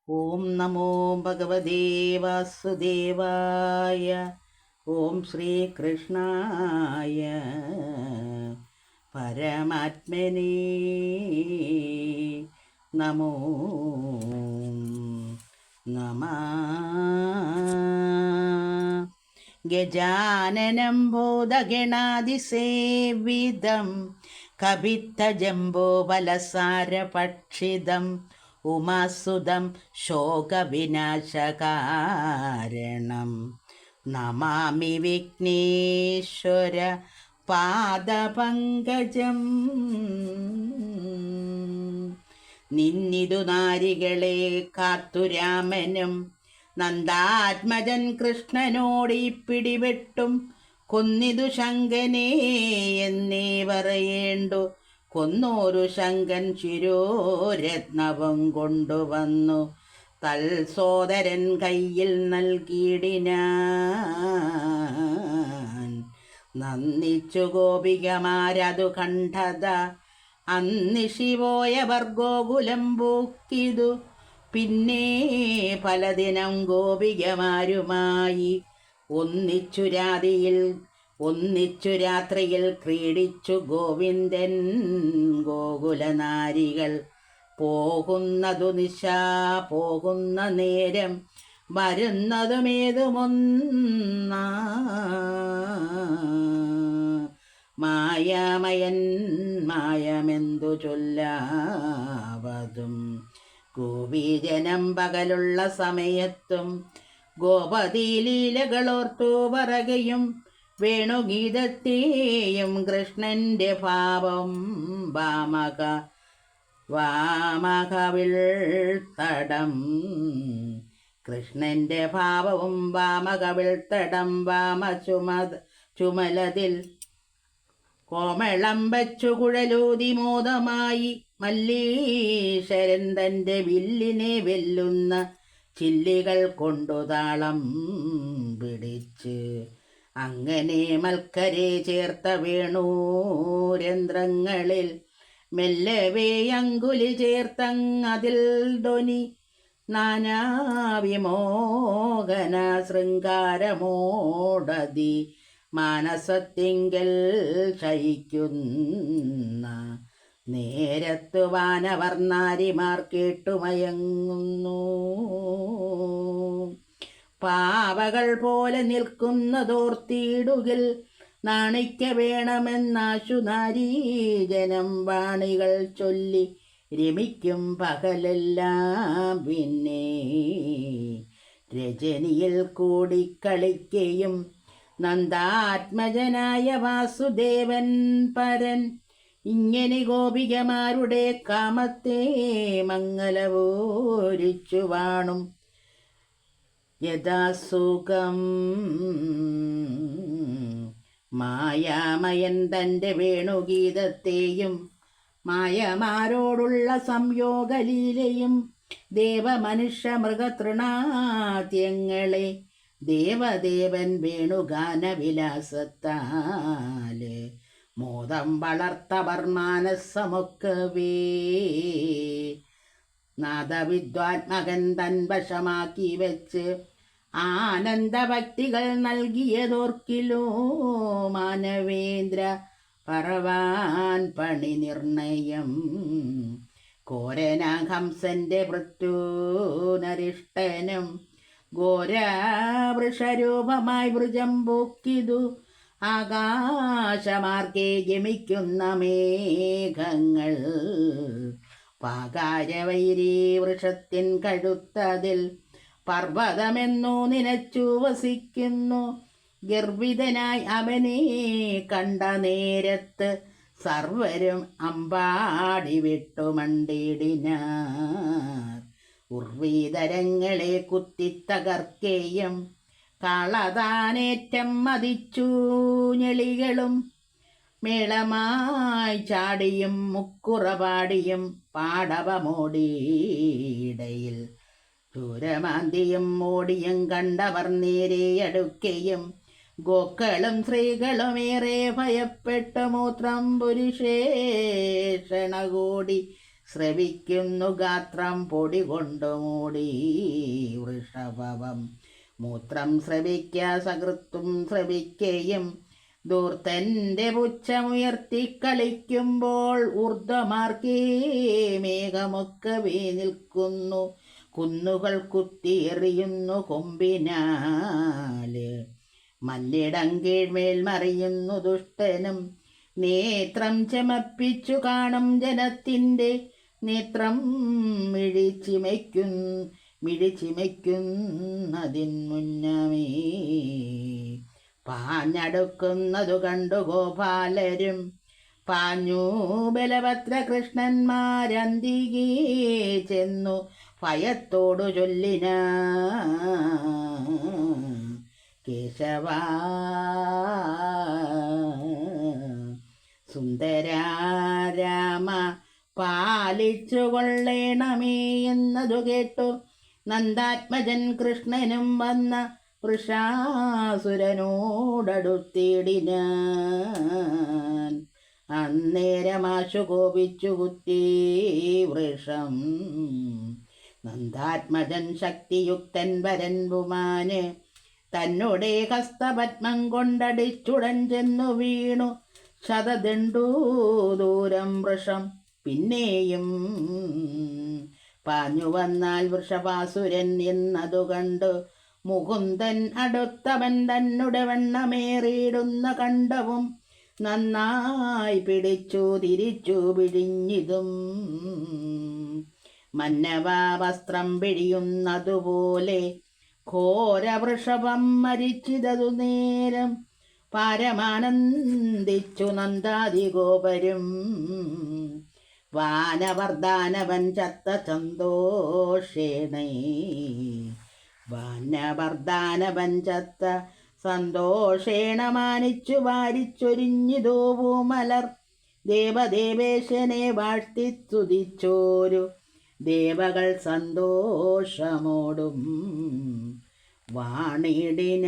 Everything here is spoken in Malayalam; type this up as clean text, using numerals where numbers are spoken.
ഓം നമോ ഭഗവതേ വാസുദേവായ. ഓം ശ്രീകൃഷ്ണായ പരമാത്മനേ നമോ നമഃ. ഗജാനനം ഭൂതഗണാതിസേവിതം കപിത്തജംബോഫലസാരഭക്ഷിതം ഉമാസുതം ശോകവിനാശകാരണം നമാമി വിഘ്നേശ്വര പാദപങ്കജം. നിന്നിതു നാരികളെ കാത്തുരാമനും നന്ദാത്മജൻ കൃഷ്ണനോടി പിടിവെട്ടും കൊന്നിതു ശങ്കനെ എന്നേ പറയേണ്ടു. കൊന്നോരു ശങ്കൻ ശിരോരത്നവും കൊണ്ടുവന്നു തൽ സോദരൻ കയ്യിൽ നൽകിയിടിനാൻ. നന്ദിച്ചു ഗോപികമാരതു കണ്ടത അന്നിഷിപോയവർ ഗോകുലം പൂക്കിതു. പിന്നെ പലദിനം ഗോപികമാരുമായി ഒന്നിച്ചു രാത്രിയിൽ ക്രീഡിച്ചു ഗോവിന്ദൻ. ഗോകുലനാരികൾ പോകുന്നതു പോകുന്ന നേരം വരുന്നതുമേതുമൊന്ന മായാമയൻ മായമെന്തു ചൊല്ലാവതും. ഗോപീജനം പകലുള്ള സമയത്തും ഗോപതി ലീലകളോർത്തു പറകയും വേണുഗീതത്തെയും കൃഷ്ണന്റെ ഭാവം വാമകവിൾത്തടം. കൃഷ്ണന്റെ ഭാവവും വാമകവിൾത്തടം ചുമലതിൽ കോമളം വച്ചു കുഴലൂതി മോദമായി മല്ലീശ്വരൻ തൻ്റെ വില്ലിനെ വെല്ലുന്ന ചില്ലികൾ കൊണ്ടു താളം പിടിച്ച് അങ്ങനെ മൽക്കരെ ചേർത്ത വേണൂരന്ധ്രങ്ങളിൽ മെല്ലവേ അങ്കുലി ചേർത്തങ്ങതിൽ ധ്വനി നാനാവിമോഹന ശൃംഗാരമോടതി മാനസത്തിങ്കൽ ശയിക്കുന്ന നേരത്തു വാനവർനാരിമാർ കേട്ടുമയങ്ങുന്നു. പാവകൾ പോലെ നിൽക്കുന്നതോർത്തിടുകിൽ നാണിക്ക വേണമെന്നാശു നാരീജനം വാണികൾ ചൊല്ലി രമിക്കും പകലെല്ലാം. പിന്നെ രജനിയിൽ കൂടിക്കളിക്കയും നന്ദാത്മജനായ വാസുദേവൻ പരൻ ഇങ്ങനെ ഗോപികമാരുടെ കാമത്തെ മംഗലവോരിച്ചു വാണും യഥാസുഖം. മായാമയൻ തൻ്റെ വേണുഗീതത്തെയും മായമാരോടുള്ള സംയോഗലീലയും ദേവമനുഷ്യ മൃഗതൃണാദ്യങ്ങളെ ദേവദേവൻ വേണുഗാനവിലാസത്താല് മോദം വളർത്തവർ മാനസമൊക്കവേ നാദവിദ്വാത്മകൻ തൻ വശമാക്കി വെച്ച് ആനന്ദഭക്തികൾ നൽകിയതോർക്കിലോ മാനവേന്ദ്ര പറവാൻ പണി നിർണയം. കോരനാഹംസന്റെ പൃഥ്വനരിഷ്ടനും ഘോരവൃഷരൂപമായി വൃജം പൊക്കിതു ആകാശമാർഗേ ഗമിക്കുന്ന മേഘങ്ങൾ. പാകാരവൈരീ വൃഷത്തിൻ കഴുത്തതിൽ പർവ്വതമെന്നു നിനച്ചു വസിക്കുന്നു. ഗർഭിതനായി അവനെ കണ്ട നേരത്ത് സർവരും അമ്പാടി വിട്ടുമണ്ടിടിനാർ. ഉർവീതരങ്ങളെ കുത്തിത്തകർക്കേയും കളതാനേറ്റം മതിച്ചു ഞെളികളും മേളമായി ചാടിയും മുക്കുറപാടിയും പാടവമോടിയിടയിൽ ചൂരമാന്തിയും ഓടിയും കണ്ടവർ നേരെ അടുക്കയും ഗോക്കളും സ്ത്രീകളുമേറെ ഭയപ്പെട്ട മൂത്രം പുരുഷേഷണകൂടി സ്രവിക്കുന്നു ഗാത്രം പൊടി കൊണ്ടു മൂടി വൃഷഭവം മൂത്രം സ്രവിക്ക സകൃത്തും സ്രവിക്കയും ദൂർത്തൻ്റെ പുച്ഛമുയർത്തി കളിക്കുമ്പോൾ ഊർധ്വമാർക്കേ മേഘമൊക്കവേ നിൽക്കുന്നു കുന്നുകൾ കുത്തിയെറിയുന്നു കൊമ്പിനാല് മല്ലിടം കീഴ്മേൽ മറിയുന്നു ദുഷ്ടനും നേത്രം ചമപ്പിച്ചു കാണും ജനത്തിൻ്റെ നേത്രം മിഴിച്ചിമയ്ക്കുന്നതിൻ മുന്നമേ പാഞ്ഞടുക്കുന്നതു കണ്ടു ഗോപാലരും പാഞ്ഞു ബലഭദ്ര കൃഷ്ണന്മാരന്തികേ ചെന്നു ഭയത്തോടു ചൊല്ലിന കേശവ സുന്ദരാരാമ പാലിച്ചു കൊള്ളേണമേ എന്നതു കേട്ടു നന്ദാത്മജൻ കൃഷ്ണനും വന്ന വൃഷാസുരനോടടുത്തിടിനാൻ അന്നേരമാശു കോപിച്ചു കുത്തി വൃഷം നന്ദാത്മജൻ ശക്തിയുക്തൻ വരൻ പുമാന് തന്നോടെ ഹസ്തപത്മം കൊണ്ടടിച്ചുടൻ ചെന്നു വീണു ശതദണ്ഡു ദൂരം വൃഷം പിന്നെയും പാഞ്ഞു വന്നാൽ വൃഷഭാസുരൻ എന്നതു കണ്ടു മുകുന്ദൻ അടുത്തവൻ തന്നുടെ വണ്ണമേറിയിടുന്ന കണ്ടവും നന്നായി പിടിച്ചു തിരിച്ചു പിഴിഞ്ഞിതും മന്നവാ വസ്ത്രം പിഴിയുന്നതുപോലെ ഘോരവൃഷഭം മരിച്ചിതതു നേരം പരമാനന്ദിച്ചു നന്ദാദിഗോപരും വാനവർദ്ധാനവൻ ചത്ത സന്തോഷേണേ വാനവർദ്ധാനവൻ ചത്ത സന്തോഷേണ മാനിച്ചു വാരിച്ചൊരിഞ്ഞിതോ പൂമലർ ദേവദേവേശനെ വാഴ്ത്തി സ്തുതിച്ചോരു ദേവകൾ സന്തോഷമോടും വാണിടിന